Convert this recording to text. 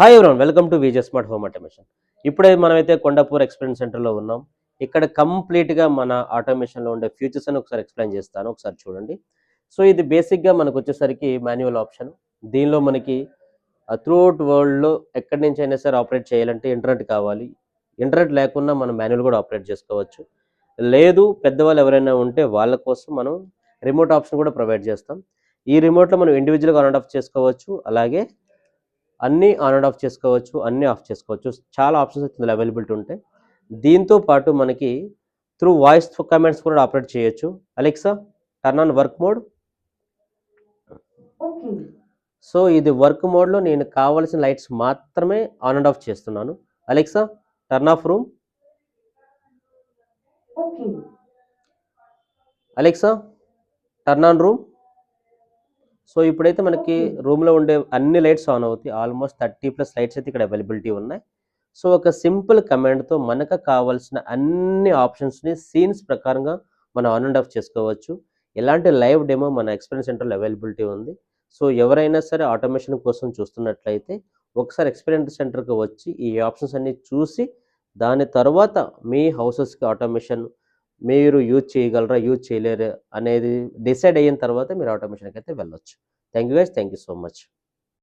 Hi everyone, welcome to VJ smart home automation. ఇప్పుడే మనమైతే Kondapur experience సెంటర్లో ఉన్నాం. ఇక్కడ కంప్లీట్గా మన ఆటోమేషన్లో ఉండే ఫీచర్స్ అని ఒకసారి ఎక్స్ప్లెయిన్ చేస్తాను, ఒకసారి చూడండి. సో ఇది బేసిక్గా మనకు వచ్చేసరికి మాన్యువల్ ఆప్షన్. దీనిలో మనకి త్రూఅవుట్ వరల్డ్లో ఎక్కడి నుంచి అయినా సరే ఆపరేట్ చేయాలంటే ఇంటర్నెట్ కావాలి. ఇంటర్నెట్ లేకుండా మనం మాన్యువల్ కూడా ఆపరేట్ చేసుకోవచ్చు. లేదు పెద్దవాళ్ళు ఎవరైనా ఉంటే వాళ్ళ కోసం మనం రిమోట్ ఆప్షన్ కూడా ప్రొవైడ్ చేస్తాం. ఈ రిమోట్లో మనం ఇండివిజువల్గా ఆన్ అండ్ ఆఫ్ చేసుకోవచ్చు, అలాగే అన్నీ ఆన్ అండ్ ఆఫ్ చేసుకోవచ్చు, అన్నీ ఆఫ్ చేసుకోవచ్చు. చాలా ఆప్షన్స్ ఇందులో అవైలబిలిటీ ఉంటాయి. దీంతో పాటు మనకి త్రూ వాయిస్ కమాండ్స్ కూడా ఆపరేట్ చేయొచ్చు. Alexa turn on work mode. So ఇది వర్క్ మోడ్లో నేను కావాల్సిన లైట్స్ మాత్రమే ఆన్ అండ్ ఆఫ్ చేస్తున్నాను. Alexa turn off room. Alexa turn on room. So ఇప్పుడైతే మనకి రూమ్లో ఉండే అన్ని లైట్స్ ఆన్ అవుతాయి. ఆల్మోస్ట్ 30+ లైట్స్ అయితే ఇక్కడ అవైలబిలిటీ ఉన్నాయి. సో ఒక సింపుల్ కమాండ్తో మనకు కావాల్సిన అన్ని ఆప్షన్స్ని సీన్స్ ప్రకారంగా మనం ఆన్ అండ్ ఆఫ్ చేసుకోవచ్చు. ఎలాంటి లైవ్ డెమో మన ఎక్స్పీరియన్స్ సెంటర్లో అవైలబిలిటీ ఉంది. సో ఎవరైనా సరే ఆటోమేషన్ కోసం చూస్తున్నట్లయితే ఒకసారి ఎక్స్పీరియన్స్ సెంటర్కి వచ్చి ఈ ఆప్షన్స్ అన్ని చూసి దాని తర్వాత మీ హౌసెస్కి ఆటోమేషన్ మీరు యూజ్ చేయగలరా, యూజ్ చేయలేరా అనేది డిసైడ్ అయిన తర్వాత మీరు ఆటోమేషన్కి అయితే వెళ్ళొచ్చు. Thank you guys, thank you so much.